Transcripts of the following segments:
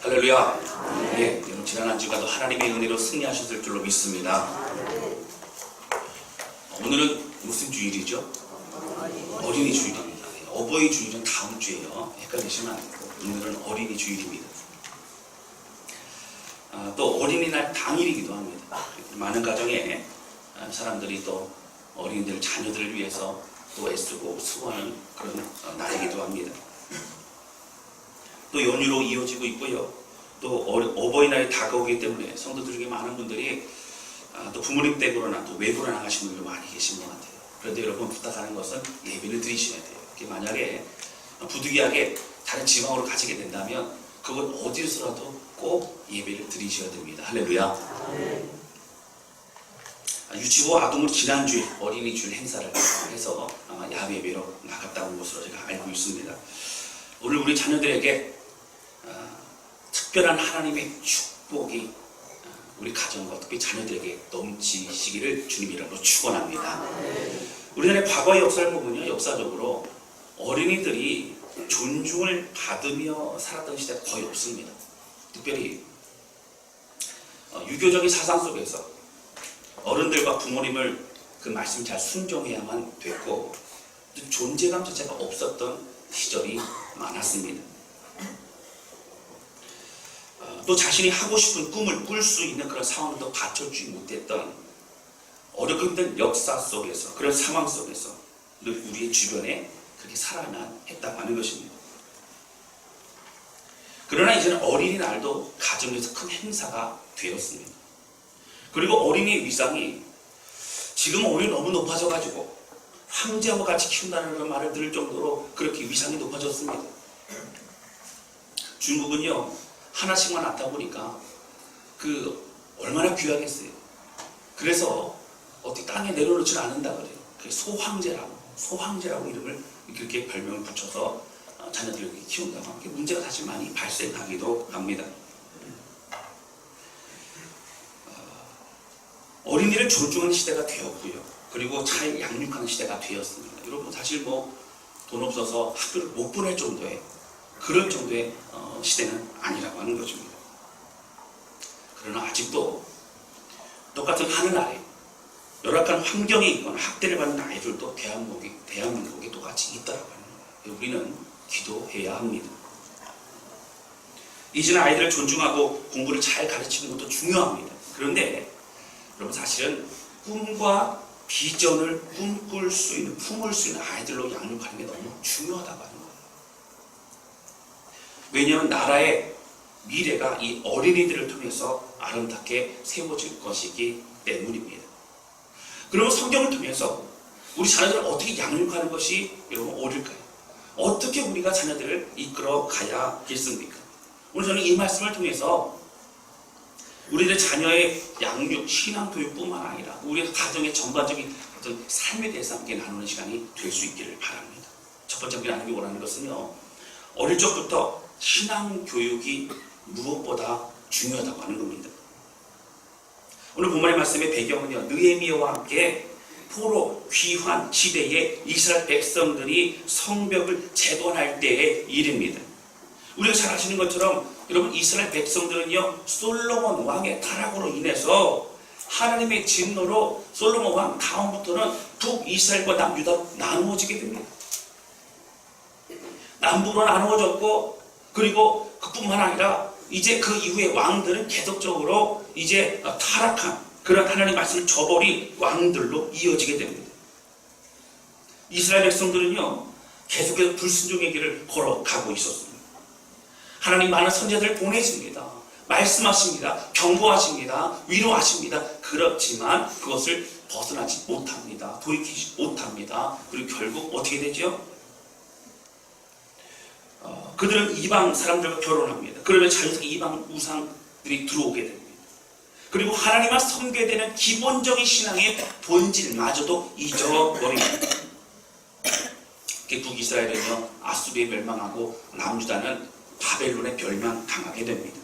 할렐루야. 네, 여러분 지난 한 주간도 하나님의 은혜로 승리하셨을 줄로 믿습니다. 오늘은 무슨 주일이죠? 어린이 주일입니다. 어버이 주일은 다음 주예요. 헷갈리시면 안 되고 오늘은 어린이 주일입니다. 또 어린이날 당일이기도 합니다. 많은 가정에 사람들이 또 어린이들 자녀들을 위해서 또 애쓰고 수고하는 그런 날이기도 합니다. 또 연휴로 이어지고 있고요. 또 어버이날이 다가오기 때문에 성도들 중에 많은 분들이 또 부모님 댁으로나 또 외부로 나가신 분들 많이 계신 것 같아요. 그런데 여러분 부탁하는 것은 예배를 드리셔야 돼요. 만약에 부득이하게 다른 지방으로 가시게 된다면 그건 어디서라도 꼭 예배를 드리셔야 됩니다. 할렐루야. 유치부 아동으로 지난주에 어린이 주일 행사를 해서 야외 예배로 나갔다 온 것으로 제가 알고 있습니다. 오늘 우리 자녀들에게 특별한 하나님의 축복이 우리 가정과 특히 자녀들에게 넘치시기를 주님 이름으로 축원합니다. 우리나라의 과거의 역사를 보면요, 역사적으로 어린이들이 존중을 받으며 살았던 시대가 거의 없습니다. 특별히 유교적인 사상 속에서 어른들과 부모님을 그 말씀 잘 순종해야만 됐고 존재감 자체가 없었던 시절이 많았습니다. 또 자신이 하고 싶은 꿈을 꿀 수 있는 그런 상황도 갖춰주지 못했던 어렵고 힘든 역사 속에서, 그런 상황 속에서 늘 우리의 주변에 그렇게 살아야만 했다고 하는 것입니다. 그러나 이제는 어린이날도 가정에서 큰 행사가 되었습니다. 그리고 어린이의 위상이 지금 오히려 너무 높아져가지고 황제와 같이 키운다는 그런 말을 들을 정도로 그렇게 위상이 높아졌습니다. 중국은요, 하나씩만 낳다 보니까 얼마나 귀하겠어요. 그래서 어떻게 땅에 내려놓지는 않는다 그래요. 소황제라고 이름을 그렇게 별명을 붙여서 자녀들에게 키운다고 하는 게 문제가 사실 많이 발생하기도 합니다. 어린이를 존중하는 시대가 되었고요. 그리고 잘 양육하는 시대가 되었습니다. 여러분 사실 돈 없어서 학교를 못 보낼 정도의 그런 정도의 시대는 아니라고 하는 것입니다. 그러나 아직도 똑같은 하늘 아래 열악한 환경에 있거나 학대를 받는 아이들도 대한민국에 똑같이 있다라고 하는 거예요. 우리는 기도해야 합니다. 이제는 아이들을 존중하고 공부를 잘 가르치는 것도 중요합니다. 그런데 여러분 사실은 꿈과 비전을 품을 수 있는 아이들로 양육하는 게 너무 중요하다고 하는 거예요. 왜냐하면 나라의 미래가 이 어린이들을 통해서 아름답게 세워질 것이기 때문입니다. 그러면 성경을 통해서 우리 자녀들을 어떻게 양육하는 것이 여러분 옳을까요? 어떻게 우리가 자녀들을 이끌어 가야겠습니까? 오늘 저는 이 말씀을 통해서 우리들 자녀의 양육, 신앙 교육뿐만 아니라 우리 가정의 전반적인 어떤 삶에 대해서 함께 나누는 시간이 될 수 있기를 바랍니다. 첫 번째 우리가 나누기 원하는 것은요, 어릴 적부터 신앙 교육이 무엇보다 중요하다고 하는 겁니다. 오늘 본문의 말씀의 배경은요, 느헤미야와 함께 포로 귀환 시대에 이스라엘 백성들이 성벽을 재건할 때의 일입니다. 우리가 잘 아시는 것처럼 여러분 이스라엘 백성들은요, 솔로몬 왕의 타락으로 인해서 하나님의 진노로 솔로몬 왕 다음부터는 북이스라엘과 남유다로 나누어지게 됩니다. 남북으로 나누어졌고, 그리고 그뿐만 아니라 이제 그 이후에 왕들은 계속적으로 이제 타락한 그런 하나님의 말씀을 저버린 왕들로 이어지게 됩니다. 이스라엘 백성들은요, 계속해서 불순종의 길을 걸어가고 있었습니다. 하나님 많은 선지자들을 보내십니다. 말씀하십니다. 경고하십니다. 위로하십니다. 그렇지만 그것을 벗어나지 못합니다. 돌이키지 못합니다. 그리고 결국 어떻게 되죠? 그들은 이방 사람들과 결혼합니다. 그러면 자연스럽게 이방 우상들이 들어오게 됩니다. 그리고 하나님만 섬겨야 되는 기본적인 신앙의 본질마저도 잊어버립니다. 북이스라엘은요, 아수르에 멸망하고 남유다는 바벨론에 멸망당하게 됩니다.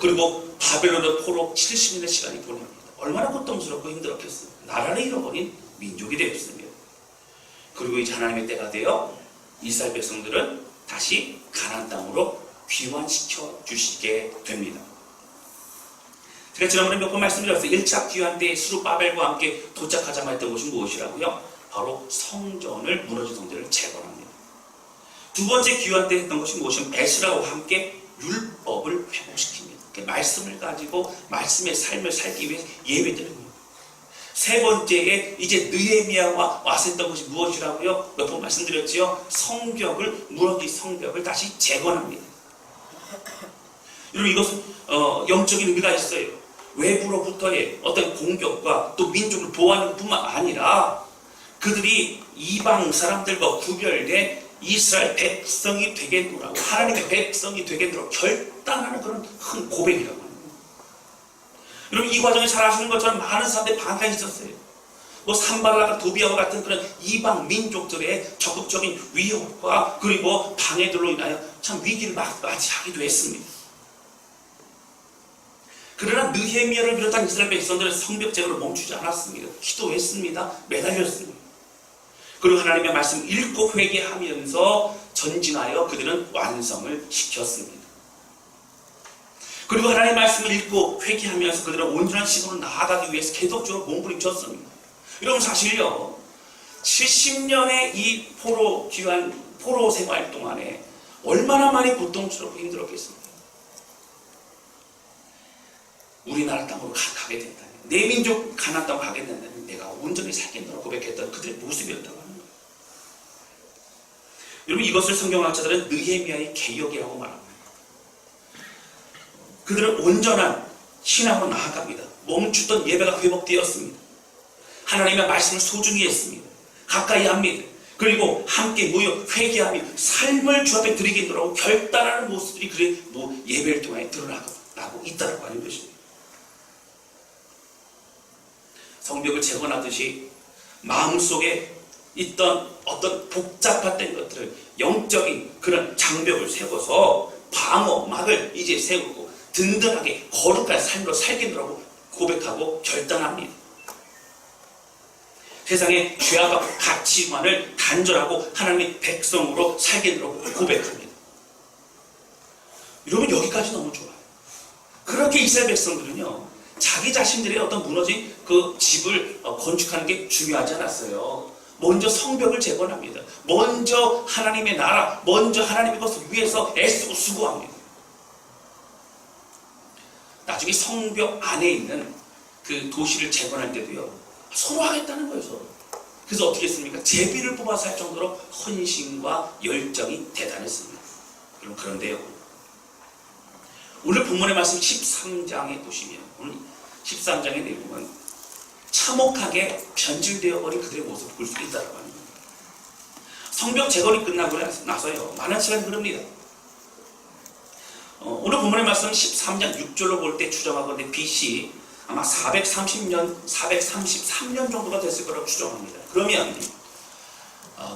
그리고 바벨론의 포로 70년의 시간이 보냅니다. 얼마나 고통스럽고 힘들었겠어요. 나라를 잃어버린 민족이 되었습니다. 그리고 이제 하나님의 때가 되어 이스라엘 백성들은 다시 가나안 땅으로 귀환시켜 주시게 됩니다. 제가 지난번에 몇 번 말씀드렸어요. 1차 귀환 때 스룹바벨과 함께 도착하자마자 했던 것이 무엇이라고요? 바로 성전을, 무너진 성전을 재건합니다. 두 번째 귀환 때 했던 것이 무엇이냐면 에스라와 함께 율법을 회복시킵니다. 말씀을 가지고 말씀의 삶을 살기 위해 예배드립니다. 세 번째에 이제 느헤미야와 와서 했던 것이 무엇이라고요? 몇 번 말씀드렸지요? 성벽을, 무너진 성벽을 다시 재건합니다. 여러분, 이것은 영적인 의미가 있어요. 외부로부터의 어떤 공격과 또 민족을 보호하는 뿐만 아니라 그들이 이방 사람들과 구별된 이스라엘 백성이 되겠노라고, 하나님의 백성이 되겠노라고 결단하는 그런 큰 고백이라고 합니다. 여러분, 이 과정에 잘 아시는 것처럼 많은 사람들이 반감이 있었어요. 뭐 산발라가 도비아와 같은 그런 이방 민족들의 적극적인 위협과 그리고 방해들로 인하여 참 위기를 맞이하기도 했습니다. 그러나 느헤미야를 비롯한 이스라엘 백성들은 성벽 재건을 멈추지 않았습니다. 기도했습니다. 매달렸습니다. 그리고 하나님의 말씀을 읽고 회개하면서 전진하여 그들은 완성을 시켰습니다. 그리고 하나님의 말씀을 읽고 회개하면서 그들은 온전한 시도로 나아가기 위해서 계속적으로 몸부림쳤습니다. 여러분, 사실요 70년의 이 포로 생활 동안에 얼마나 많이 고통스럽고 힘들었겠습니까? 우리나라 땅으로 가게 된다면, 내 민족 가나안 땅으로 가게 된다면 내가 온전히 살겠노라고 고백했던 그들의 모습이었다고 하는 거예요. 여러분, 이것을 성경학자들은 느헤미야의 개혁이라고 말합니다. 그들은 온전한 신앙으로 나아갑니다. 멈추던 예배가 회복되었습니다. 하나님의 말씀을 소중히 했습니다. 가까이 합니다. 그리고 함께 모여 회개하며 삶을 주 앞에 드리겠노라고 결단하는 모습들이 그의 예배를 통해 드러나고 있다고 하는 것입니다. 성벽을 재건하듯이 마음속에 있던 어떤 복잡했던 것들을, 영적인 그런 장벽을 세워서 방어막을 이제 세우고 든든하게 거룩한 삶으로 살겠노라고 고백하고 결단합니다. 세상의 죄악과 가치관을 단절하고 하나님의 백성으로 살겠노라고 고백합니다. 여러분, 여기까지 너무 좋아요. 그렇게 이스라엘 백성들은요 자기 자신들의 어떤 무너진 그 집을 건축하는 게 중요하지 않았어요. 먼저 성벽을 재건합니다. 먼저 하나님의 나라, 먼저 하나님의 것을 위해서 애쓰고 수고합니다. 나중에 성벽 안에 있는 그 도시를 재건할 때도요 서로 하겠다는 거예요. 서로. 그래서 어떻게 했습니까? 제비를 뽑아서 할 정도로 헌신과 열정이 대단했습니다. 여러분, 그런데요 오늘 본문의 말씀 13장에 보시면, 오늘 13장의 내용은 참혹하게 변질되어 버린 그들의 모습을 볼 수 있다고 합니다. 성벽 재건이 끝나고 나서요 많은 시간이 흐릅니다. 오늘 본문의 말씀 13장 6절로 볼 때 추정하건대 BC 아마 433년 정도가 됐을 거라고 추정합니다. 그러면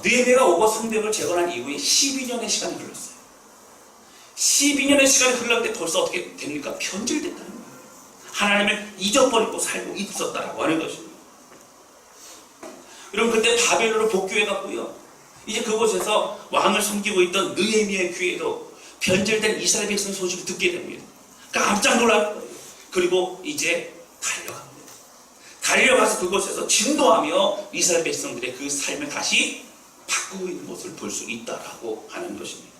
느헤미야가 오고 성벽을 재건한 이후에 12년의 시간이 흘렀어요. 12년의 시간이 흘렀을 때 벌써 어떻게 됩니까? 변질됐다는 거예요. 하나님을 잊어버리고 살고 있었다라고 하는 것입니다. 여러분, 그때 바벨론으로 복귀해갔고요 이제 그곳에서 왕을 섬기고 있던 느헤미야의 귀에도 변질된 이스라엘 백성 소식을 듣게 됩니다. 깜짝 놀라는 거예요. 그리고 이제 달려갑니다. 달려가서 그곳에서 진도하며 이스라엘 백성들의 그 삶을 다시 바꾸고 있는 모습을 볼 수 있다라고 하는 것입니다.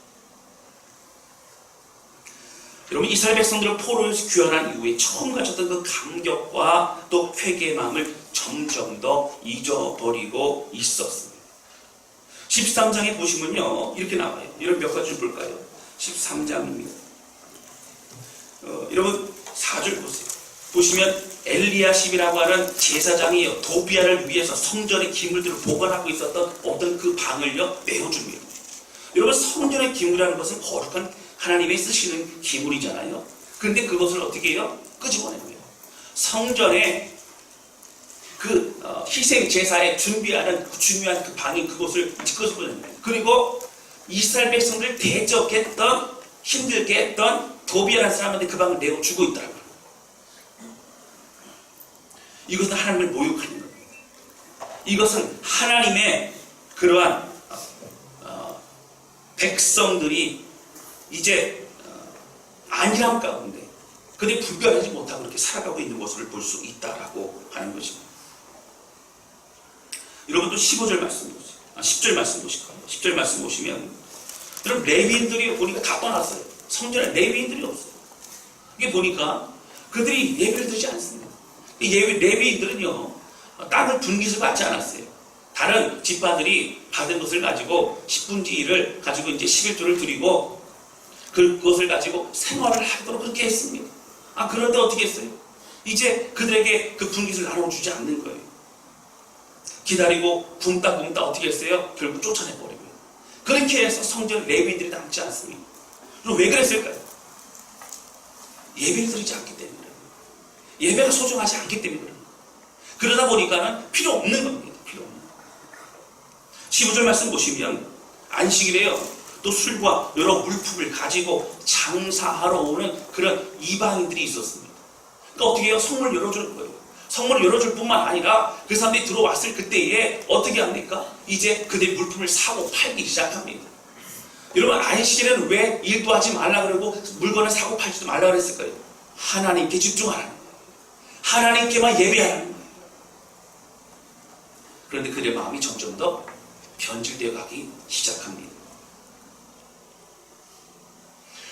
여러분, 이스라엘 백성들은 포로에서 귀환한 이후에 처음 가졌던 그 감격과 또 회개의 마음을 점점 더 잊어버리고 있었습니다. 13장에 보시면요 이렇게 나와요. 이런 몇 가지를 볼까요? 13장입니다. 여러분 4절 보세요. 보시면 엘리야십이라고 하는 제사장이 도비아를 위해서 성전의 기물들을 보관하고 있었던 어떤 그 방을요 메워줍니다. 여러분, 성전의 기물이라는 것은 거룩한 하나님이 쓰시는 기물이잖아요. 그런데 그것을 어떻게 해요? 끄집어내는 거예요. 성전에 그 희생 제사에 준비하는 그 중요한 그 방인 그것을 끄집어내는 거예요. 그리고 이스라엘 백성들을 대적했던, 힘들게 했던 도비아라는 사람한테 그 방을 내어주고 있더라고요. 이것은 하나님을 모욕하는 겁니다. 이것은 하나님의 그러한 백성들이 이제 안일함 가운데 근데 분별하지 못하고 그렇게 살아가고 있는 모습을 볼 수 있다라고 하는 것입니다. 여러분도 15절 말씀 보세요. 10절 말씀 보실 거예요. 10절 말씀 보시면 여러분 레위인들이 보니까 다 떠났어요. 성전에 레위인들이 없어요. 이게 보니까 그들이 예배를 드리지 않습니다. 레위인들은요 땅을 분깃을 받지 않았어요. 다른 지파들이 받은 것을 가지고 10분의 1을 가지고 이제 11조를 드리고 그것을 가지고 생활을 하도록 그렇게 했습니다. 그런데 어떻게 했어요? 이제 그들에게 그 분깃을 나눠주지 않는 거예요. 기다리고 굶다 어떻게 했어요? 결국 쫓아내버리고요. 그렇게 해서 성전 레위인들이 남지 않습니다. 그럼 왜 그랬을까요? 예배를 드리지 않기 때문에 예배가 소중하지 않기 때문에 그러다 보니까는 필요 없는 겁니다. 필요 없는. 15절 말씀 보시면 안식일에요. 또 술과 여러 물품을 가지고 장사하러 오는 그런 이방인들이 있었습니다. 그러니까 어떻게 해요? 성문을 열어주는 거예요. 성문을 열어줄 뿐만 아니라 그 사람들이 들어왔을 그때에 어떻게 합니까? 이제 그들의 물품을 사고 팔기 시작합니다. 여러분 안식일에는 왜 일도 하지 말라 그러고 물건을 사고 팔지도 말라 그랬을까요? 하나님께 집중하라는 거예요. 하나님께만 예배하라는 거예요. 그런데 그들의 마음이 점점 더 변질되어 가기 시작합니다.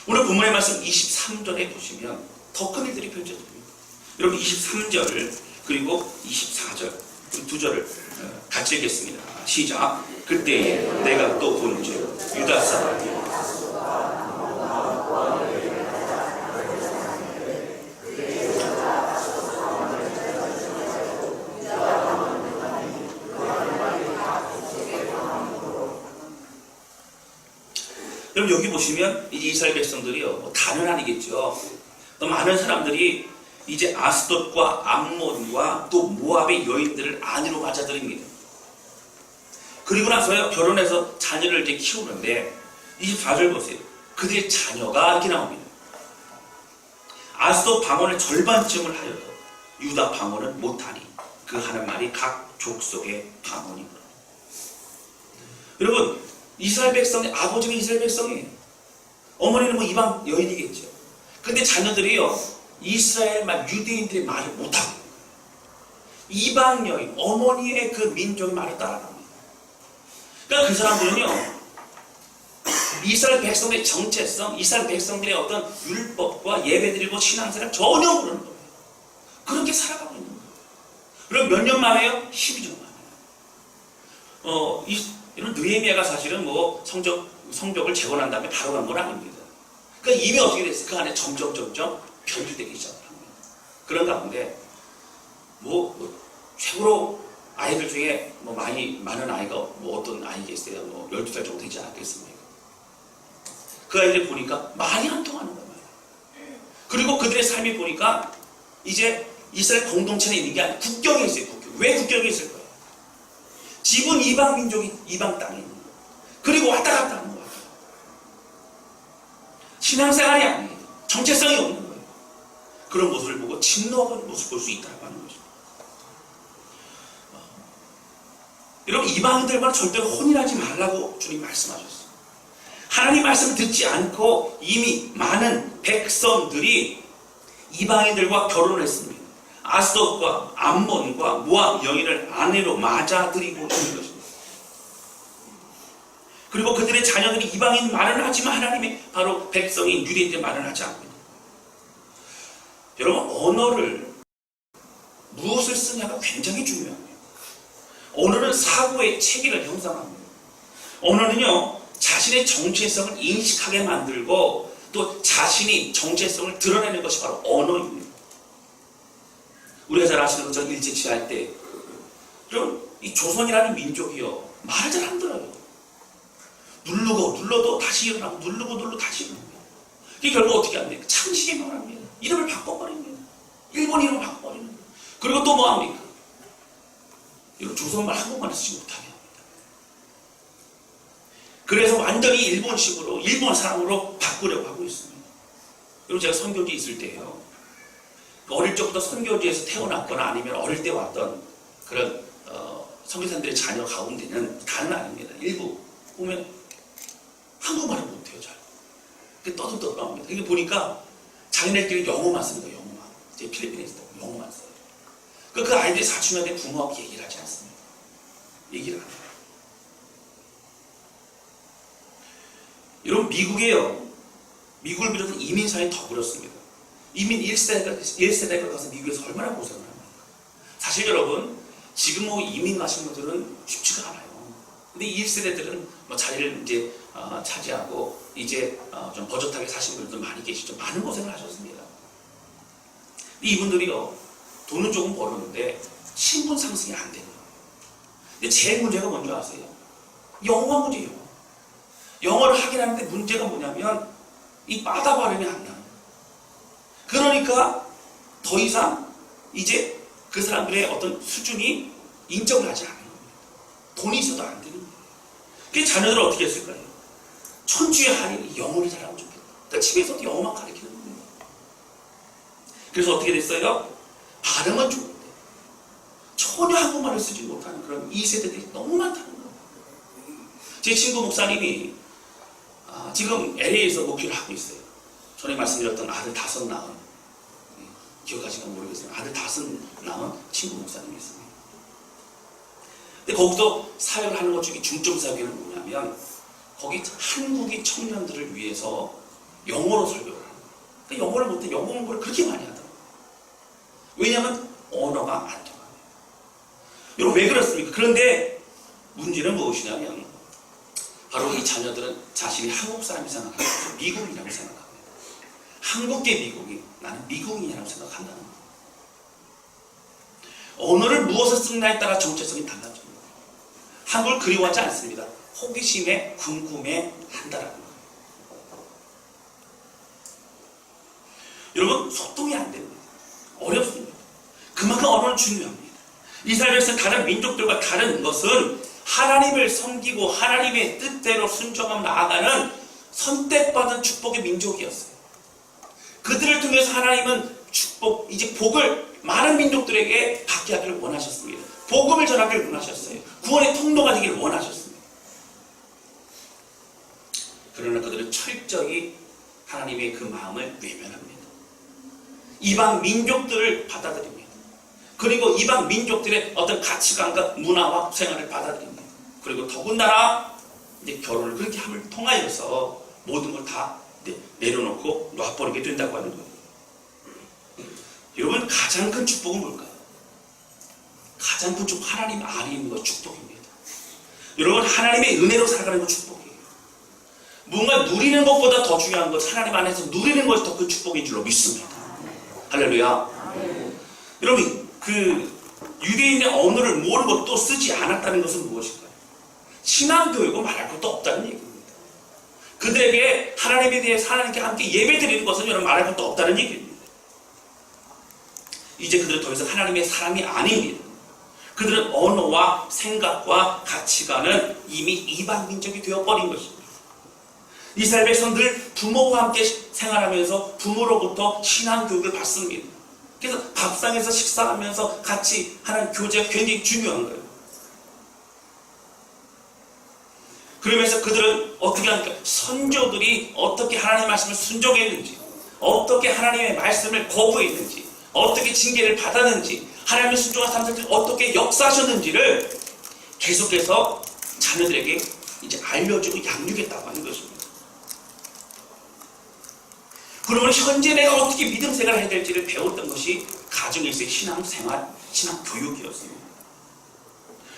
오늘 본문의 말씀 23절에 보시면 더 큰 일들이 펼쳐집니다. 여러분 23절 그리고 24절 두 절을 같이 읽겠습니다. 시작. 그때에 내가 또 본 죄 유다 사람이 여러분 여기 보시면 이제 이스라엘 백성들이요 다는 아니겠죠. 또 많은 사람들이 이제 아스돗과 암몬과 또 모압의 여인들을 아내로 맞아들입니다. 그리고 나서요 결혼해서 자녀를 이제 키우는데 24절 보세요. 그들의 자녀가 이렇게 나옵니다. 아스돗 방언을 절반쯤을 하여도 유다 방언은 못하니 그 하는 말이 각 족속의 방언이구나. 여러분 이스라엘 백성의 아버지가 이스라엘 백성이에요. 어머니는 뭐 이방 여인이겠죠. 근데 자녀들이요 이스라엘 말 유대인들의 말을 못하고 이방 여인 어머니의 그 민족의 말을 따라갑니다. 그러니까 그 사람들은요 이스라엘 백성들의 정체성, 이스라엘 백성들의 어떤 율법과 예배드리고 신앙생활을 전혀 모르는 거예요. 그렇게 살아가고 있는 거예요. 그럼 몇 년 만에요? 12년 만에. 이런 느헤미야가 사실은 뭐 성벽을 재건한 다음에 바로 간 건 아닙니다. 그러니까 이미 어떻게 됐어요? 그 안에 점점 변질되기 시작합니다. 그런 가운데 최고로 아이들 중에 많은 아이가 어떤 아이겠어요? 12살 정도 되지 않았겠습니까? 그 아이들 보니까 말이 안 통하는 거예요. 그리고 그들의 삶이 보니까 이제 이스라엘 공동체에 있는 게 아니라 국경에 있어요. 왜 국경에 있을 거예요? 집은 이방 민족이 이방 땅에 있는 거예요. 그리고 왔다 갔다 하는 거예요. 신앙생활이 아니에요. 정체성이 없는 거예요. 그런 모습을 보고 진노하는 모습을 볼 수 있다고 하는 거죠. 여러분 이방인들과 절대로 혼인하지 말라고 주님 말씀하셨어요. 하나님 말씀을 듣지 않고 이미 많은 백성들이 이방인들과 결혼을 했습니다. 아스돗과 암몬과 모압 여인을 아내로 맞아들이고 있는 것입니다. 그리고 그들의 자녀들이 이방인 말은 하지만 하나님의 바로 백성인 유대인들 말은 하지 않습니다. 여러분 언어를 무엇을 쓰냐가 굉장히 중요합니다. 언어는 사고의 체계를 형성합니다. 언어는요 자신의 정체성을 인식하게 만들고 또 자신이 정체성을 드러내는 것이 바로 언어입니다. 우리가 잘 아시는 것처럼 일제치할 때 이 조선이라는 민족이요 말을 잘 안 들어요. 눌러도 다시 일어나고 누르고 다시 일어나고 이게 결국 어떻게 합니까? 창식에 말합니다. 이름을 바꿔버립니다. 일본 이름을 바꿔버립니다. 그리고 또 뭐합니까? 이거 조선말 한국말을 쓰지 못하게 합니다. 그래서 완전히 일본식으로 일본 사람으로 바꾸려고 하고 있습니다. 그리고 제가 선교지에 있을 때요 어릴 적부터 선교지에서 태어났거나 아니면 어릴 때 왔던 그런 선교사님들의 자녀 가운데는 다는 아닙니다. 일부 보면 한국말을 못해요. 잘. 떠들떠들 나옵니다. 이게 보니까 자기네들끼리 영어만 씁니다. 영어만. 이제 필리핀에서 영어만 써요. 그 아이들이 사춘기에 부모하고 얘기를 하지 않습니다. 얘기를 안 해요. 여러분, 미국을 비롯한 이민사회 더 그렇습니다. 이민 1세대가 가서 미국에서 얼마나 고생을 합니까? 사실 여러분, 지금 이민 가신 분들은 쉽지가 않아요. 근데 1세대들은 자리를 이제 차지하고 이제 좀 버젓하게 사신 분들도 많이 계시죠. 많은 고생을 하셨습니다. 근데 이분들이요, 돈은 조금 벌었는데 신분 상승이 안 되는 거예요. 근데 제일 문제가 뭔지 아세요? 영어가 문제예요. 영어를 하긴 하는데 문제가 뭐냐면 이 빠다 발음이 안 나는 거예요. 그러니까 더 이상 이제 그 사람들의 어떤 수준이 인정을 하지 않는 겁니다. 돈이 있어도 안 되는 거예요. 그게 자녀들을 어떻게 했을까요? 천주의 한이 영어를 잘하면 좋겠다. 그러니까 집에서도 영어만 가르치는 겁니다. 그래서 어떻게 됐어요? 발음은 좋은데 전혀 한국말을 쓰지 못하는 그런 2세대들이 너무 많다는 거예요. 제 친구 목사님이 지금 LA에서 목회를 하고 있어요. 전에 말씀드렸던 아들 5 낳은, 기억하시나 모르겠어요. 아들 5 낳은 친구 목사님이 있습니다. 근데 거기서 사역을 하는 것 중에 중점 사역에는 뭐냐면 거기 한국인 청년들을 위해서 영어로 설교를 하는 거예요. 그러니까 영어를 못해 영어 공부를 그렇게 많이 하더라고요. 왜냐하면 언어가 안 통합니다. 여러분, 왜 그렇습니까? 그런데 문제는 무엇이냐면 바로 이 자녀들은 자신이 한국 사람이 생각하고 미국인이라고 생각합니다. 한국계 미국인, 나는 미국인이라고 생각한다는 거예요. 언어를 무엇을 쓰느냐에 따라 정체성이 달라집니다. 한국을 그리워하지 않습니다. 호기심에 궁금해 한다라는 거예요. 여러분, 소통이 안 됩니다. 어렵습니다. 그만큼 언어는 중요합니다. 이스라엘에서 다른 민족들과 다른 것은 하나님을 섬기고 하나님의 뜻대로 순종하며 나아가는 선택받은 축복의 민족이었어요. 그들을 통해서 하나님은 축복, 이제 복을 많은 민족들에게 받게 하기를 원하셨습니다. 복음을 전하기를 원하셨어요. 구원의 통로가 되기를 원하셨습니다. 그러나 그들은 철저히 하나님의 그 마음을 외면합니다. 이방 민족들을 받아들입니다. 그리고 이방 민족들의 어떤 가치관과 문화와 생활을 받아들입니다. 그리고 더군다나 이제 결혼을 그렇게 함을 통하여서 모든 걸 다 내려놓고 놔버리게 된다고 하는 거예요. 여러분, 가장 큰 축복은 뭘까요? 가장 큰 축복, 하나님 안에 있는 것 축복입니다. 여러분, 하나님의 은혜로 살아가는 것 축복이에요. 뭔가 누리는 것보다 더 중요한 것, 하나님 안에서 누리는 것이 더 큰 축복인 줄로 믿습니다. 할렐루야. 여러분, 유대인의 언어를 모르고 또 쓰지 않았다는 것은 무엇일까요? 신앙교육은 말할 것도 없다는 얘기입니다. 그들에게 하나님에 대해서 하나님께 함께 예배드리는 것은 여러분 말할 것도 없다는 얘기입니다. 이제 그들은 더 이상 하나님의 사람이 아닙니다. 그들은 언어와 생각과 가치관은 이미 이방 민족이 되어버린 것입니다. 이스라엘 백성들 부모와 함께 생활하면서 부모로부터 신앙교육을 받습니다. 그래서 밥상에서 식사하면서 같이 하는 교제가 굉장히 중요한 거예요. 그러면서 그들은 어떻게 합니까? 선조들이 어떻게 하나님의 말씀을 순종했는지, 어떻게 하나님의 말씀을 거부했는지, 어떻게 징계를 받았는지, 하나님의 순종한 사람들 어떻게 역사하셨는지를 계속해서 자녀들에게 이제 알려주고 양육했다고 하는 것입니다. 그러면 현재 내가 어떻게 믿음 생활을 해야 될지를 배웠던 것이 가정에서의 신앙생활, 신앙교육이었습니다.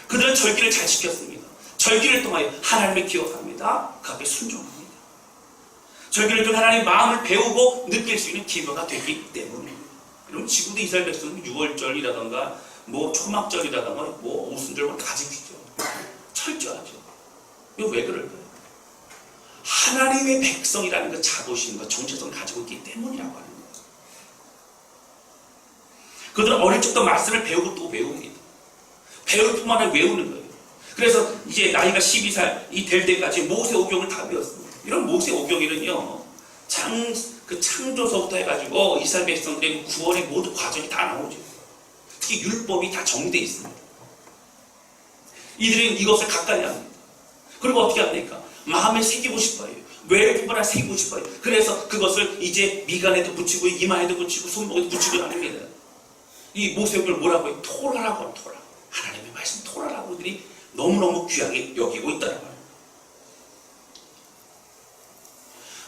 그들은 절기를 잘 지켰습니다. 절기를 통하여 하나님을 기억합니다. 그 앞에 순종합니다. 절기를 통해 하나님의 마음을 배우고 느낄 수 있는 기회가 되기 때문입니다. 여러분, 지금도 이스라엘 백성은 6월절이라던가 초막절이라던가 오순절 다 지키죠. 철저하죠. 이거 왜 그럴까요? 하나님의 백성이라는 그 자부심과 정체성을 가지고 있기 때문이라고 하는 거예요. 그들은 어릴 적부터 말씀을 배우고 또 외웁니다. 배울 뿐만 아니라 외우는 거예요. 그래서 이제 나이가 12살 될 때까지 모세오경을 다 배웠습니다. 이런 모세오경에는요, 창조서부터 해가지고 이스라엘 백성들의 구원의 모든 과정이 다 나오죠. 특히 율법이 다 정리되어 있습니다. 이들은 이것을 가까이 합니다. 그리고 어떻게 합니까? 마음에 새기고 싶어요. 외부나 새기고 싶어요. 그래서 그것을 이제 미간에도 붙이고 이마에도 붙이고 손목에도 붙이고 다닙니다. 이 모세오경을 뭐라고 해요? 토라라고 하는 토라. 하나님의 말씀 토라라고 들이 너무너무 귀하게 여기고 있다는 거예요.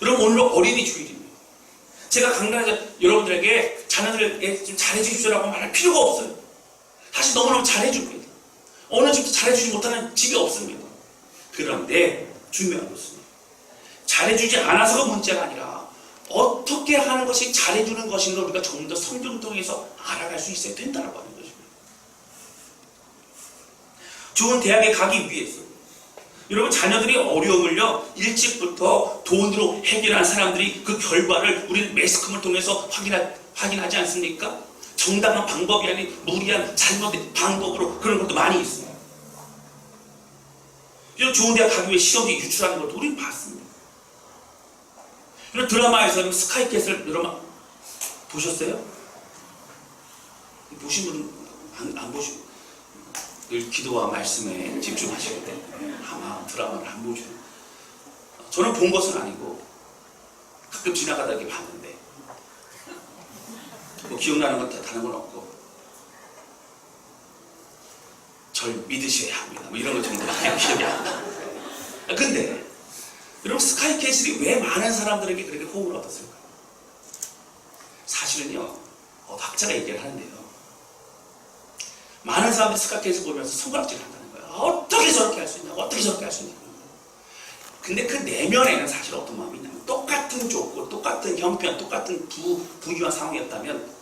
여러분 오늘 어린이 주일입니다. 제가 강단에서 여러분들에게 자녀들에게 좀 잘해주십시오라고 말할 필요가 없어요. 사실 너무너무 잘해줍니다. 어느 집도 잘해주지 못하는 집이 없습니다. 그런데 중요한 것은 잘해주지 않아서가 문제가 아니라 어떻게 하는 것이 잘해주는 것인가 우리가 좀 더 성경을 통해서 알아갈 수 있어야 된다고 하는 것입니다. 좋은 대학에 가기 위해서 여러분 자녀들이 어려움을요 일찍부터 돈으로 해결한 사람들이 그 결과를 우리는 매스컴을 통해서 확인하지 않습니까? 정당한 방법이 아닌 무리한 잘못된 방법으로 그런 것도 많이 있습니다. 이런 좋은 대학 가기 위해 시험지 유출하는 것도 우리는 봤습니다. 이런 드라마에서는 스카이캐슬 여러분 보셨어요? 보신 분은 안 보시고 늘 기도와 말씀에 집중하시기 때문에 아마 드라마를 안 보죠. 저는 본 것은 아니고 가끔 지나가다 이렇게 봤는데 뭐 기억나는 건 다른 건 없고 절 믿으셔야 합니다. 뭐 이런 거 정도밖에 기억이 안 나요. 근데 여러분 스카이캐슬이 왜 많은 사람들에게 그렇게 호응을 얻었을까요? 사실은요 학자가 얘기를 하는데요. 많은 사람들이 스카이캐슬 보면서 손가락질을 한다는 거예요. 어떻게 저렇게 할 수 있냐? 어떻게 저렇게 할 수 있냐? 근데 그 내면에는 사실 어떤 마음이 있냐면 똑같은 족구, 똑같은 형편, 똑같은 부유한 상황이었다면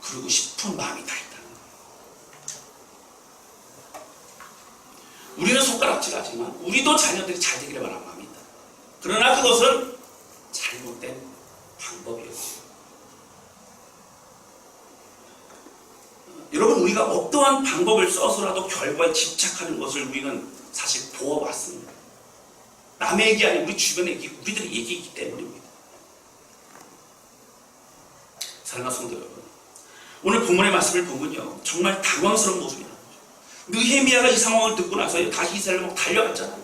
그러고 싶은 마음이 다 있다는 거예요. 우리는 손가락질하지만 우리도 자녀들이 잘 되기를 바라는 마음이 있다. 그러나 그것은 잘못된 방법이었어요. 여러분 우리가 어떠한 방법을 써서라도 결과에 집착하는 것을 우리는 사실 보아왔습니다. 남의 얘기 아니고 우리 주변의 얘기, 우리들의 얘기이기 때문입니다. 사랑하는 성도 여러분, 오늘 본문의 말씀을 보면요 정말 당황스러운 모습이 나오죠. 느헤미야가 이 상황을 듣고 나서 다시 이스라엘로 막 달려갔잖아요.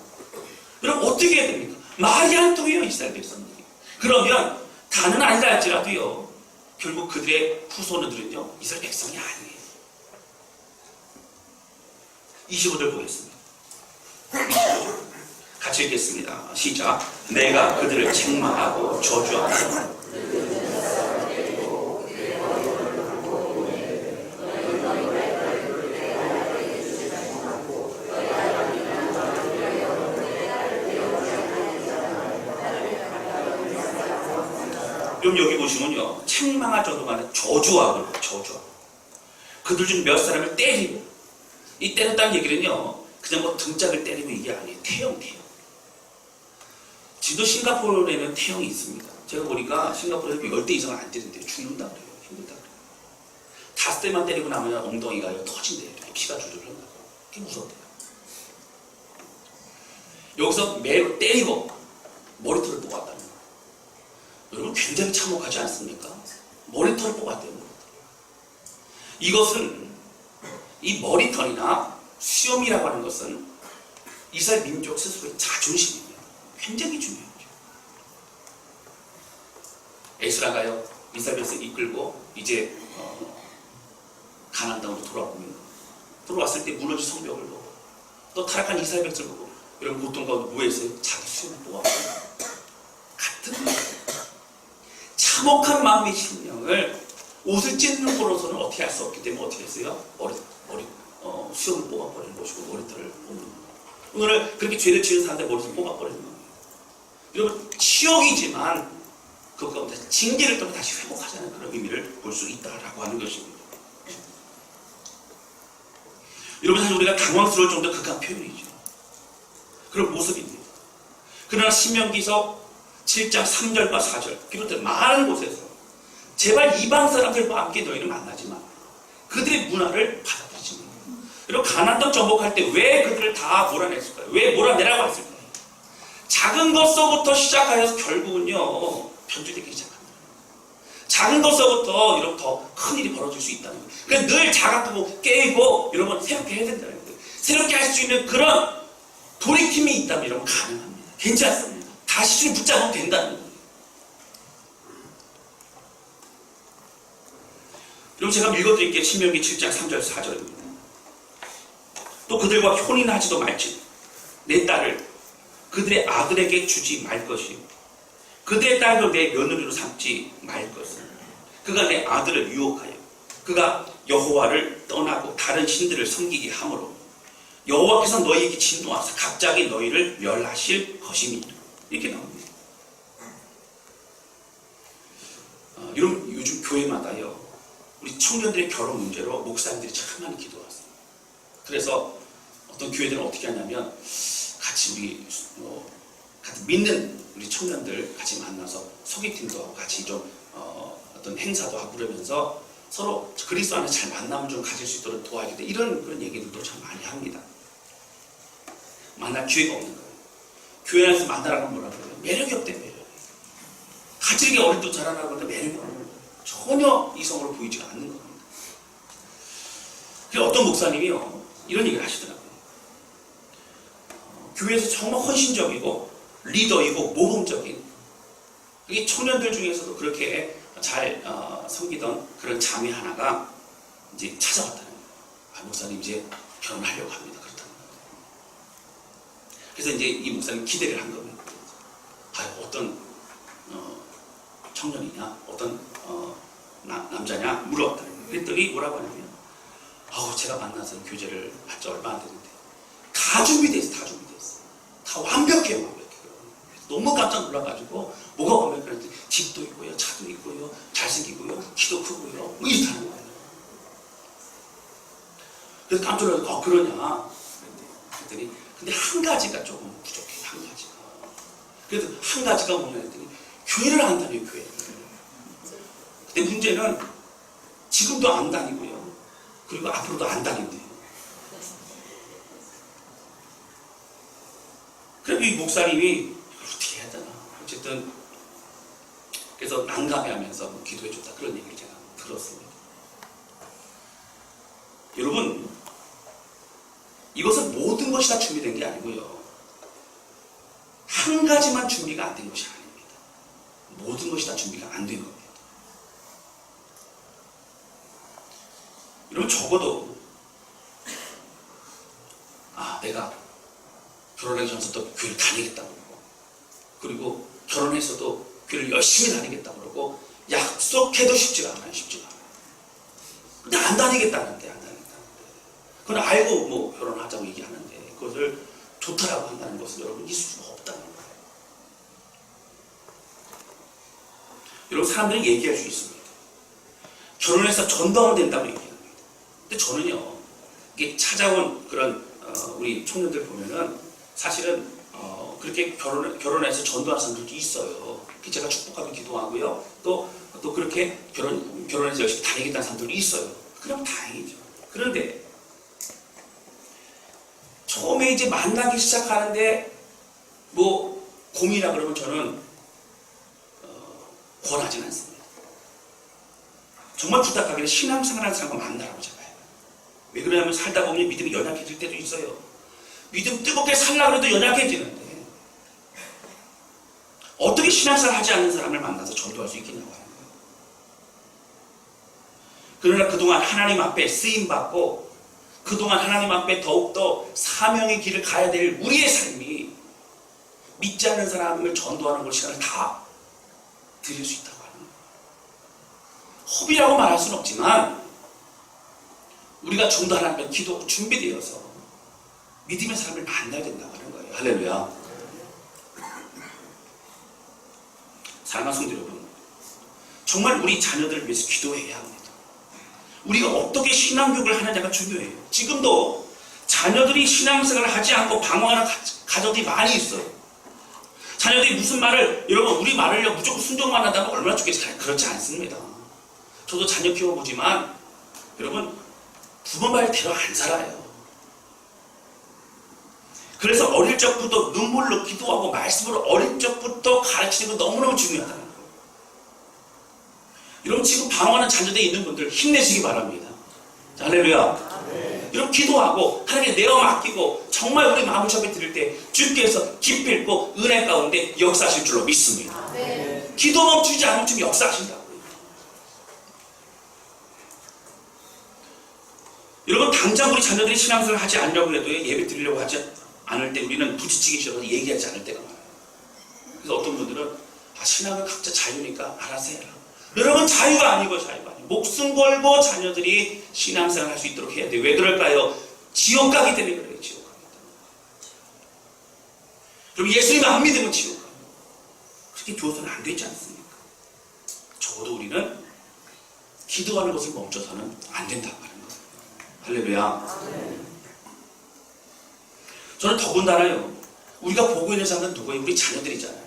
여러분 어떻게 해야 됩니까? 말이 안 통해요 이스라엘 백성들이. 그러면 다는 아니라 할지라도요 결국 그들의 후손들은요 이스라엘 백성이 아니에요. 25절 보겠습니다. 25절. 같이 읽겠습니다. 시작. 내가 그들을 책망하고 저주하고 그럼 여기 보시면요 책망하죠도 아니라 저주하고 저주하고 그들 중 몇 사람을 때리고 이 때렸다는 얘기는요 그냥 뭐 등짝을 때리면 이게 아니에요. 태형. 지도 싱가포르에는 태형이 있습니다. 제가 보니까 싱가포르에서 10대 이상은 안 때린대요. 죽는다 그래요. 힘들다 그래요. 5대만 때리고 나면 엉덩이가 터진대요. 이렇게 피가 줄줄 흘러나고. 그게 무섭대요. 여기서 매로 때리고 머리털을 뽑았다는 거예요. 여러분 굉장히 참혹하지 않습니까? 머리털을 뽑았대요. 이것은 이 머리털이나 수염이라고 하는 것은 이스라엘 민족 스스로의 자존심입니다. 굉장히 중요하죠. 에스라가요 이스라엘 백성을 이끌고 이제 가나안 땅으로 돌아왔을 때 무너진 성벽을 보고 또 타락한 이스라엘 백성을 보고 여러분 고통 가운데 뭐 했어요? 자기 수염을 뽑았어요. 같은 거예요. 참혹한 마음의 심령을 옷을 찢는 거로서는 어떻게 할 수 없기 때문에 어떻게 했어요? 수염을 뽑아버리는 것이고 머리털을 뽑는 거예요. 오늘 그렇게 죄를 지은 사람들 머리털을 뽑아버리는 거예요. 여러분 치욕이지만 그 가운데 징계를 통해 다시 회복하자는 그런 의미를 볼 수 있다라고 하는 것입니다. 여러분 사실 우리가 당황스러울 정도의 극한 표현이죠. 그런 모습입니다. 그러나 신명기서 7장 3절과 4절 비롯된 많은 곳에서 제발 이방 사람들과 함께 너희는 만나지만 그들의 문화를 받아들이지 마. 여러분 가나안 땅 정복할 때 왜 그들을 다 몰아냈을까요? 왜 몰아내라고 했을까요? 작은 것서부터 시작하여서 결국은요 편주되기 시작합니다. 작은 것서부터 이렇게 더 큰 일이 벌어질 수 있다는 거예요. 그러니까 늘 자각하고 깨고 여러분 새롭게 해야 된다는 거예요. 새롭게 할 수 있는 그런 돌이킴이 있다면 여러분 가능합니다. 괜찮습니다. 가시줄에 붙잡으면 된다는 거예요. 그럼 제가 읽어드릴게요. 신명기 7장 3절 4절입니다. 또 그들과 혼인하지도 말지 내 딸을 그들의 아들에게 주지 말 것이요 그들의 딸도 내 며느리로 삼지 말 것을 그가 내 아들을 유혹하여 그가 여호와를 떠나고 다른 신들을 섬기게 하므로 여호와께서 너희에게 진노하사 갑자기 너희를 멸하실 것이니 이렇게 나옵니다. 여러분 요즘 교회마다요 우리 청년들의 결혼 문제로 목사님들이 참 많이 기도하세요. 그래서 어떤 교회들은 어떻게 하냐면 같이 우리 같이 믿는 우리 청년들 같이 만나서 소개팅도 하고 같이 좀 어떤 행사도 하고 그러면서 서로 그리스도 안에 잘 만남을 좀 가질 수 있도록 도와주겠다 이런 그런 얘기들도 참 많이 합니다. 만날 기회가 없는 거예요. 교회 안에서 만나라고 뭐라 그래요? 매력이 없대 매력. 같이 이렇게 어릴 때 자라나고 하는데 매력이 없는 거예요. 전혀 이성으로 보이지 않는 겁니다. 그래서 어떤 목사님이요 이런 얘기를 하시더라고요. 교회에서 정말 헌신적이고 리더이고 모범적인 이게 청년들 중에서도 그렇게 잘 섬기던 그런 자매 하나가 이제 찾아왔다는 거예요. 아, 목사님 이제 결혼하려고 합니다. 그렇다는 거예요. 그래서 이제 이 목사님 기대를 한 겁니다. 아, 어떤 청년이냐, 어떤 남자냐 물어봤다는 거예요. 그랬더니 뭐라고 하냐면, 아우 제가 만나서 교제를 할 지 얼마 안 됐는데 다 준비됐어, 다 준비됐어, 다 완벽해요, 완벽해요. 너무 깜짝 놀라가지고 뭐가 완벽한지 집도 있고요, 차도 있고요, 잘생기고요, 키도 크고요, 뭐 이렇다는 거예요. 그래서 깜짝 놀라서 그러냐 그랬더니 근데 한 가지가 조금 부족해요. 한 가지가. 그래서 한 가지가 뭐냐 했더니 교회를 안 다녀요, 교회를. 근데 문제는 지금도 안 다니고요, 그리고 앞으로도 안 다닌대요. 그래서 이 목사님이 어떻게 해야 되나 어쨌든 그래서 난감해하면서 뭐 기도해줬다 그런 얘기를 제가 들었습니다. 여러분 이것은 모든 것이 다 준비된 게 아니고요, 한 가지만 준비가 안 된 것이 아닙니다. 모든 것이 다 준비가 안 된 겁니다. 여러분 적어도 내가 결혼하기 전부터 교회를 다니겠다고 그러고, 그리고 결혼해서도 교회를 열심히 다니겠다고 그러고 약속해도 쉽지가 않아요. 쉽지가 않아요. 근데 안 다니겠다는데 그건 알고 뭐 결혼하자고 얘기하는데 그것을 좋다라고 한다는 것은 여러분 있을 수가 없다는 거예요. 여러분 사람들이 얘기할 수 있습니다. 결혼해서 전도하면 된다고 얘기합니다. 근데 저는요 이게 찾아온 그런 우리 청년들 보면은 사실은 그렇게 결혼해서 전도하는 사람들도 있어요. 제가 축복하고 기도하고요. 또 그렇게 결혼해서 열심히 다니겠다는 사람들도 있어요. 그럼 다행이죠. 그런데 처음에 이제 만나기 시작하는데 뭐 고민이라 그러면 저는 권하지는 않습니다. 정말 부탁하기는 신앙생활하는 사람과 만나라고 제가 해요. 왜 그러냐면 살다 보면 믿음이 연약해질 때도 있어요. 믿음 뜨겁게 살려고 해도 연약해지는데 어떻게 신앙생활 하지 않는 사람을 만나서 전도할 수 있겠냐고 하는 거예요. 그러나 그동안 하나님 앞에 쓰임받고 그동안 하나님 앞에 더욱더 사명의 길을 가야 될 우리의 삶이 믿지 않는 사람을 전도하는 걸 시간을 다 드릴 수 있다고 하는 거예요. 허비라고 말할 수는 없지만 우리가 좀 더 하나님께 기도 준비되어서 믿음의 사람을 만나야 된다고 하는 거예요. 할렐루야. 사랑하는 성도 여러분, 정말 우리 자녀들을 위해서 기도해야 합니다. 우리가 어떻게 신앙교육을 하느냐가 중요해요. 지금도 자녀들이 신앙생활을 하지 않고 방황하는 가정들이 많이 있어요. 자녀들이 무슨 말을, 여러분 우리 말을요 무조건 순종만 한다면 얼마나 좋겠어요. 그렇지 않습니다. 저도 자녀 키워보지만 여러분 부모 말대로 안 살아요. 그래서 어릴 적부터 눈물로 기도하고 말씀으로 어릴 적부터 가르치는 거 너무너무 중요하다는 거예요. 여러분 지금 방황하는 자녀들이 있는 분들 힘내시기 바랍니다. 자, 할렐루야. 네. 여러분 기도하고 하나님께 내어 맡기고 정말 우리 마음을 접해 드릴 때 주께서 기필고 은혜 가운데 역사하실 줄로 믿습니다. 네. 기도 멈추지 않으면 좀 역사하신다고요. 여러분 당장 우리 자녀들이 신앙생활을 하지 않으려고 해도 예배 드리려고 하지 않을 때 우리는 부딪히기 싫어서 얘기하지 않을 때가 많아요. 그래서 어떤 분들은 신앙은 각자 자유니까 알아서 해라. 여러분 자유가 아니고 목숨 걸고 자녀들이 신앙생활을 할 수 있도록 해야 돼요. 왜 그럴까요? 지옥 가기 때문에 그래요. 지옥 가기 때문에. 그럼 예수님 안 믿으면 지옥 가요. 그렇게 두어서는 안 되지 않습니까? 적어도 우리는 기도하는 것을 멈춰서는 안 된다고 하는 거예요. 할렐루야. 저는 더군다나요. 우리가 보고 있는 사람은 누구예요? 우리 자녀들이잖아요.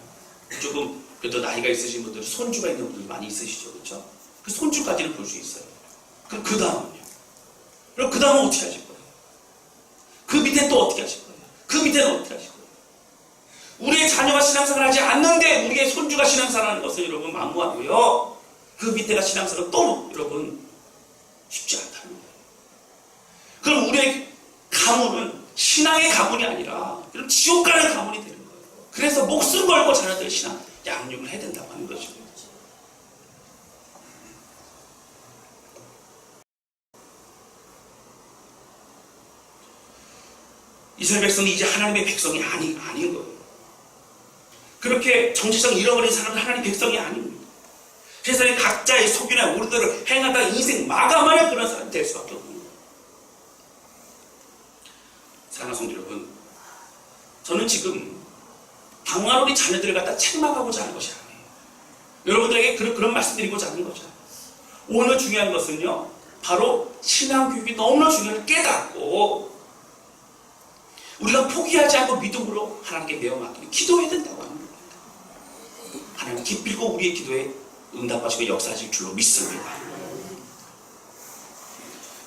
조금 그래도 나이가 있으신 분들, 손주가 있는 분들 많이 있으시죠, 그렇죠? 그 손주까지는 볼 수 있어요. 그럼 그 다음은요? 그럼 그 다음은 어떻게 하실 거예요? 그 밑에 또 어떻게 하실 거예요? 그 밑에는 어떻게 하실 거예요? 우리의 자녀가 신앙생활을 하지 않는데 우리의 손주가 신앙생활하는 것은 여러분 만무하고요. 그 밑에가 신앙생활은 또 여러분 쉽지 않다는 거예요. 그럼 우리의 가문은 신앙의 가문이 아니라 지옥 가는 가문이 되는 거예요. 그래서 목숨 걸고 자녀들의 신앙 양육을 해야 된다고 하는 것입니다. 이스라엘 백성이 이제 하나님의 백성이 아닌 거예요. 그렇게 정체성을 잃어버린 사람은 하나님의 백성이 아닙니다. 세상에 각자의 속이나 옳은 행하다 인생 마감하는 그런 사람이 될 수밖에 없는 거예요. 사랑하는 성도 여러분, 저는 지금 당황한 우리 자녀들을 갖다 책망하고자 하는 것이 아니에요. 여러분들에게 그런 말씀드리고자 하는 거죠. 오늘 중요한 것은요, 바로 신앙교육이 너무나 중요한 깨닫고 우리가 포기하지 않고 믿음으로 하나님께 내어 맡기는 기도해야 된다고 하는 겁니다. 하나님 기필고 우리의 기도에 응답하시고 역사하실 줄로 믿습니다.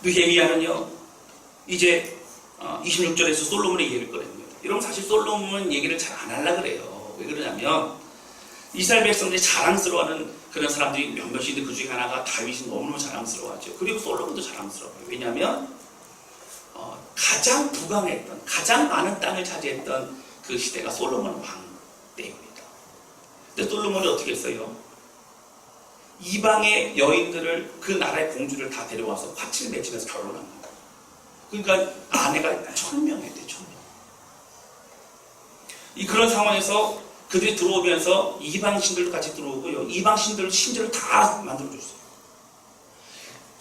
느헤미야는요, 이제 26절에서 솔로몬의 얘기를 꺼냅니다. 여러분 사실 솔로몬 얘기를 잘 안 하려고 그래요. 왜 그러냐면 이스라엘 백성들이 자랑스러워하는 그런 사람들이 몇몇이 있는데 그 중에 하나가 다윗이 너무너무 자랑스러워하죠. 그리고 솔로몬도 자랑스러워요. 왜냐하면 가장 부강했던, 가장 많은 땅을 차지했던 그 시대가 솔로몬 왕 때입니다. 근데 솔로몬이 어떻게 했어요? 이방의 여인들을, 그 나라의 공주를 다 데려와서 화치를 맺히면서 결혼합니다. 그러니까 아내가 1000명이 돼, 1000명. 그런 상황에서 그들이 들어오면서 이방 신들도 같이 들어오고요. 이방 신들 신들을 다 만들어줬어요.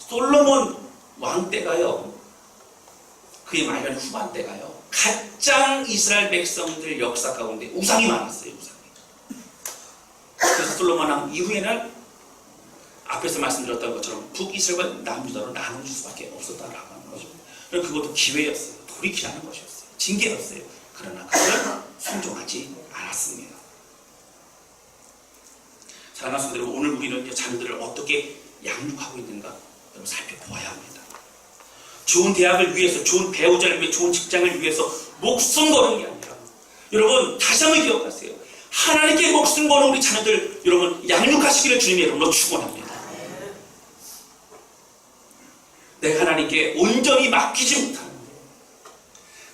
솔로몬 왕 때가요, 그의 말년 후반 때가요, 가장 이스라엘 백성들 역사 가운데 우상이 많았어요. 우상이. 그래서 솔로몬 왕 이후에는 앞에서 말씀드렸던 것처럼 북이스라엘과 남유다로 나눠줄 수밖에 없었다라고 하는 것입니다. 그것도 기회였어요. 돌이키라는 것이었어요. 징계였어요. 그러나 그걸 순종하지 않았습니다. 사랑하는 성도들, 오늘 우리는 자녀들을 어떻게 양육하고 있는가 여러분 살펴보아야 합니다. 좋은 대학을 위해서, 좋은 배우자를 위해, 좋은 직장을 위해서 목숨 거는 게 아니라, 여러분 다시 한번 기억하세요. 하나님께 목숨 거는 우리 자녀들 여러분 양육하시기를 주님의 이름으로 축원합니다. 내가 하나님께 온전히 맡기지 못하는데,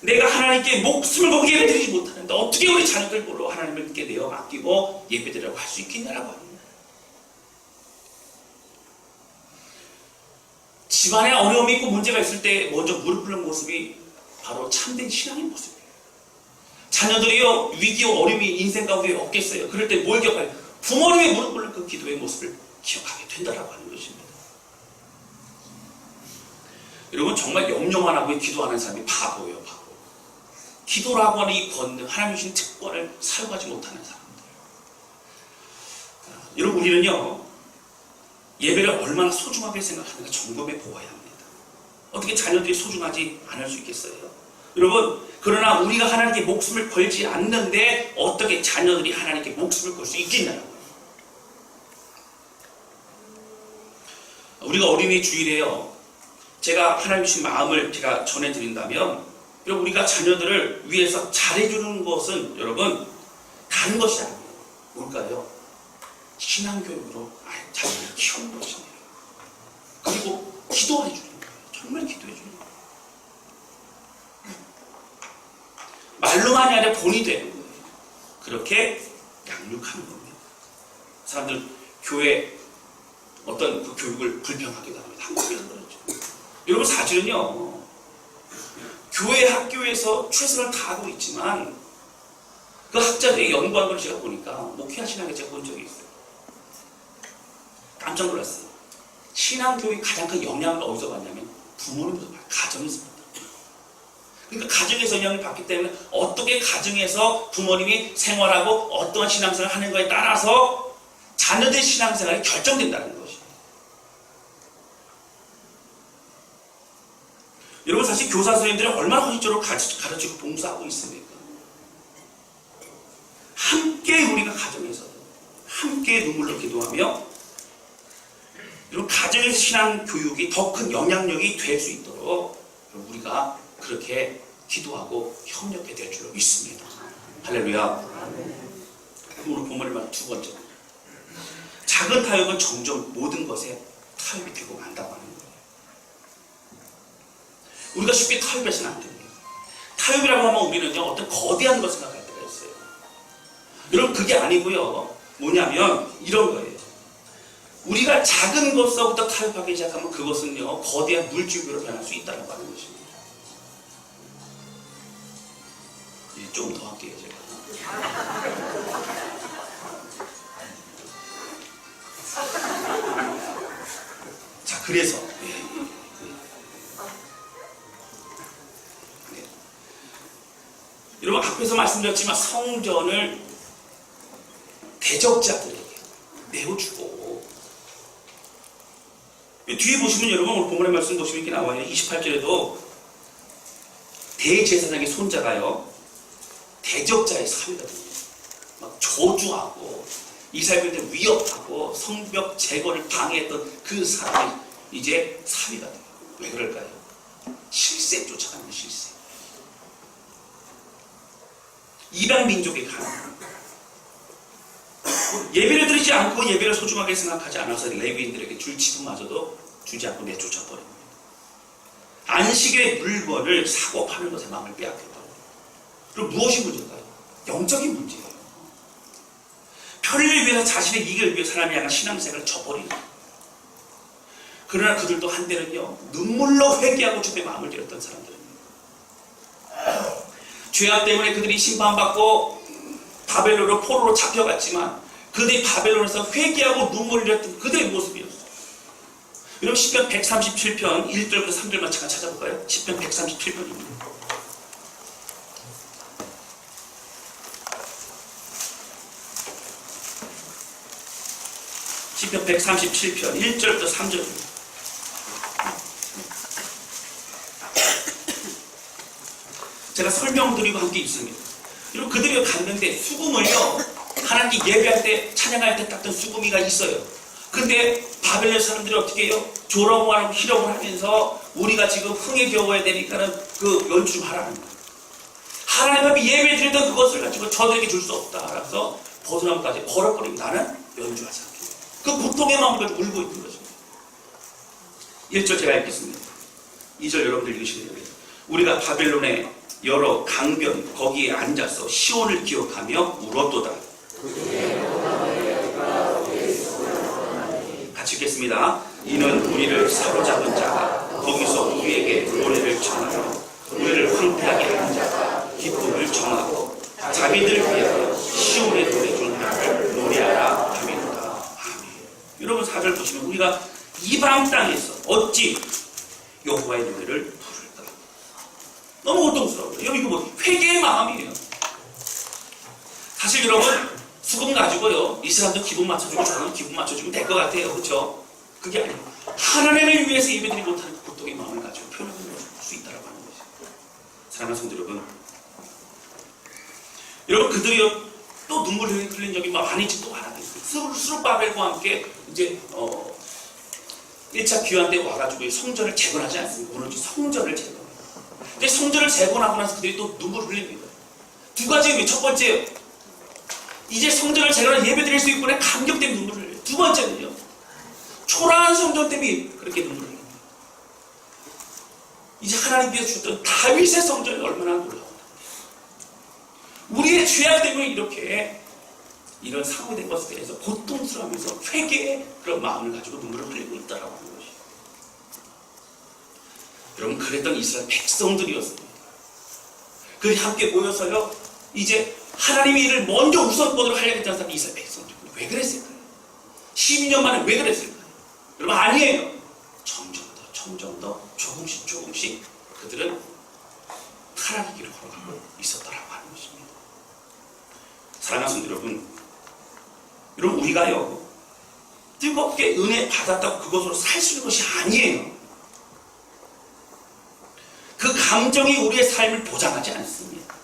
내가 하나님께 목숨을 걸고 예배드리지 못하는데 어떻게 우리 자녀들 보러 하나님께 내어 맡기고 예배드리라고 할 수 있겠냐라고 합니다. 집안에 어려움이 있고 문제가 있을 때 먼저 무릎 꿇는 모습이 바로 참된 신앙의 모습이에요. 자녀들이요, 위기와 어려움이 인생 가운데 없겠어요. 그럴 때 뭘 기억해요? 부모를 위해 무릎 꿇는 그 기도의 모습을 기억하게 된다라고 하는 것입니다. 여러분 정말 염려만 하고 기도하는 사람이 바보예요. 바보. 기도라고 하는 이 권능, 하나님 주신 특권을 사용하지 못하는 사람들. 여러분 우리는요, 예배를 얼마나 소중하게 생각하는가 점검해 보아야 합니다. 어떻게 자녀들이 소중하지 않을 수 있겠어요? 여러분, 그러나 우리가 하나님께 목숨을 걸지 않는데 어떻게 자녀들이 하나님께 목숨을 걸 수 있겠냐고요. 우리가 어린이 주일에요, 제가 하나님 주신 마음을 제가 전해드린다면, 여러분 우리가 자녀들을 위해서 잘해주는 것은 여러분 다른 것이 아니에요. 뭘까요? 신앙교육으로 자녀를 키우는 것입니다. 그리고 기도해 주는 거예요. 정말 기도해 주는 거예요. 본이 되는 거예요. 그렇게 양육하는 겁니다. 사람들 교회 어떤 그 교육을 불평하기도 합니다. 한국에서 그렇죠. 여러분 사실은요, 교회 학교에서 최선을 다하고 있지만 그 학자들이 연구한 걸 제가 보니까 목회한 신학에 제가 본 적이 있어요. 깜짝 놀랐어요. 신앙교육이 가장 큰 영향을 어디서 받냐면 부모님부터 받아요. 가정에서 받아요. 그러니까 가정에서 영향을 받기 때문에 어떻게 가정에서 부모님이 생활하고 어떠한 신앙생활을 하는 거에 따라서 자녀들의 신앙생활이 결정된다는 것이에요. 여러분 사실 교사 선생님들이 얼마나 헌신적으로 가르치고 봉사하고 있습니까? 함께 우리가 가정에서 함께 눈물로 기도하며 여러분 가정에서 신앙 교육이 더 큰 영향력이 될 수 있도록 우리가 그렇게 기도하고 협력해야 될 줄로 믿습니다. 할렐루야. 오늘 본문의 말 두 번째, 작은 타협은 점점 모든 것에 타협이 되고 만다고 하는 거예요. 우리가 쉽게 타협해서는 안 됩니다. 타협이라고 하면 우리는요 어떤 거대한 걸 생각할 때가 있어요. 여러분 그게 아니고요, 뭐냐면 이런 거예요. 우리가 작은 것서부터 타협하기 시작하면 그것은요 거대한 물줄기로 변할 수 있다는 하는 것입니다. 좀 더 할게요 제가. 자, 그래서 여러분 앞에서 말씀드렸지만 성전을 대적자들에게 내어주고, 뒤에 보시면 여러분 오늘 본문의 말씀 보시면 이렇게 나와요. 28절에도 대제사장의 손자가요 대적자의 사위가 됩니다. 막 저주하고 이스라엘인들 위협하고 성벽 제거를 방해했던 그 사람이 이제 사위가 돼요. 왜 그럴까요? 실세 쫓아가는 실세. 이방 민족의 가난. 예배를 드리지 않고 예배를 소중하게 생각하지 않아서 레위인들에게 줄 지분마저도 주지 않고 내쫓아버립니다. 안식의 물건을 사고 파는 것에 마음을 빼앗겼다고. 그럼 무엇이 문제일까요? 영적인 문제예요. 편리를 위해서 자신의 이익을 위해 사람이 향한 신앙생활을 저버리는 거예요. 그러나 그들도 한때는요 눈물로 회개하고 주님의 마음을 드렸던 사람들입니다. 죄악 때문에 그들이 심판받고 바벨론으로 포로로 잡혀갔지만 그들이 바벨론에서 회개하고 눈물을 흘렸던 그들의 모습이었어요. 여러분 시편 137편 1절부터 3절만 잠깐 찾아볼까요? 시편 137편입니다. 시편 137편 1절부터 3절입니다. 제가 설명드리고 함께 있습니다. 여러분 그들이 갔는데 수금을요 하나님께 예배할 때 찬양할 때 닦던 수금이가 있어요. 근데 바벨론 사람들이 어떻게 해요? 조롱하고 희롱을 하면서 우리가 지금 흥에 겨워야 되니까는 그 연주 좀 하라는 거예요. 하나님 앞에 예배 드리던 그것을 가지고 저들에게 줄 수 없다. 그래서 버드나무까지 걸어버리고 나는 연주하지 않게. 그 고통의 마음을 가지고 울고 있는 것입니다. 1절 제가 읽겠습니다. 2절 여러분들 읽으시면 됩니다. 우리가 바벨론의 여러 강변 거기에 앉아서 시온을 기억하며 울었도다. 같이 읽겠습니다. 이는 우리를 사로잡은 자가 거기서 우리에게 노래를 청하며 우리를 황폐하게 한 자가 기쁨을 청하고 자기들을 위하여 시온의 노래 중 하나를 노래하라 하미로다. 아멘. 여러분 4절 보시면 우리가 이방 땅에서 어찌 여호와의 노래를 부를까? 너무 고통스러워요. 여기 이거 뭐 회개의 마음이에요. 사실 여러분 수금 가지고요 이 사람도 기분 맞춰주고 저는 기분 맞춰주면 될 것 같아요. 그렇죠? 그게 아니에요. 하나님을 위해서 예배드리지 못하는 그 고통의 마음을 가지고 표현할 수 있다고 하는 거죠. 사랑하는 성도 여러분, 여러분 그들이요 또 눈물을 흘린 적이 많이지 또 하나겠어요. 스룹바벨과 함께 이제 1차 귀환 때 와가지고 성전을 재건하지 않습니까? 오늘 성전을 재건해요. 근데 성전을 재건하고 나서 그들이 또 눈물을 흘립니다. 두 가지예요. 첫 번째요, 이제 성전을 재건하여 예배드릴 수 있구나 감격 때문에 눈물을 흘려요. 두 번째는요, 초라한 성전 때문에 그렇게 눈물을 흘립니다. 이제 하나님께서 주셨던 다윗의 성전이 얼마나 놀라운가. 우리의 죄악 때문에 이렇게 이런 상호된 것에 대해서 고통스러워하면서 회개의 그런 마음을 가지고 눈물을 흘리고 있다라고 하는 것이에요. 여러분, 그랬던 이스라엘 백성들이었습니다. 그 함께 모여서요, 이제 하나님의 일을 먼저 우선권으로 하려고 했던 사람이 이스라엘 백성들. 왜 그랬을까요? 12년 만에 왜 그랬을까요? 여러분, 아니에요. 점점 더 조금씩 그들은 타락의 길을 걸어가고 있었다라고 하는 것입니다. 사랑하는 성도 여러분, 우리가요, 뜨겁게 은혜 받았다고 그것으로 살 수 있는 것이 아니에요. 그 감정이 우리의 삶을 보장하지 않습니다.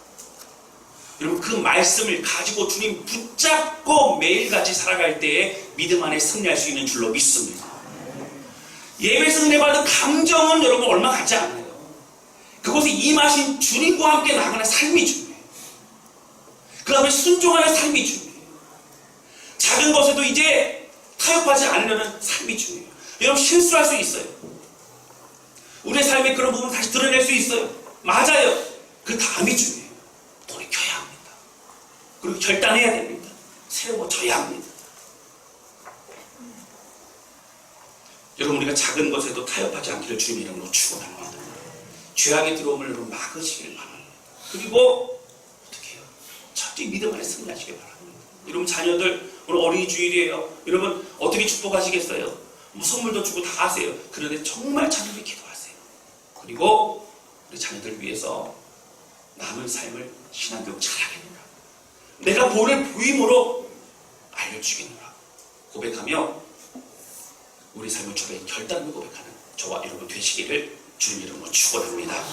여러분, 그 말씀을 가지고 주님 붙잡고 매일같이 살아갈 때에 믿음 안에 승리할 수 있는 줄로 믿습니다. 예배에서 은혜 받은 감정은 여러분 얼마 가지 않아요. 그곳에 임하신 주님과 함께 나가는 삶이 중요해요. 그 다음에 순종하는 삶이 중요해요. 작은 것에도 이제 타협하지 않으려는 삶이 중요해요. 여러분, 실수할 수 있어요. 우리의 삶에 그런 부분 다시 드러낼 수 있어요. 맞아요. 그 다음이 중요해요. 돌이켜야 합니다. 그리고 결단해야 됩니다. 세워져야 합니다. 여러분, 우리가 작은 것에도 타협하지 않기를 주님의 이름으로 축원합니다. 죄악의 들어옴을 여러분 막으시길 바랍니다. 그리고 어떻게 해요? 철저히 믿음 안에 승리하시길 바랍니다. 여러분, 자녀들 오늘 어린이 주일이에요. 여러분, 어떻게 축복하시겠어요? 뭐 선물도 주고 다 하세요. 그런데 정말 자녀를 기도하세요. 그리고 우리 자녀들 위해서 남은 삶을 신앙교육 잘하겠노라. 내가 본을 보임으로 알려주겠노라. 고백하며 우리 삶을 주변에 결단을 고백하는 저와 여러분 되시기를 주님 이름으로 축원합니다.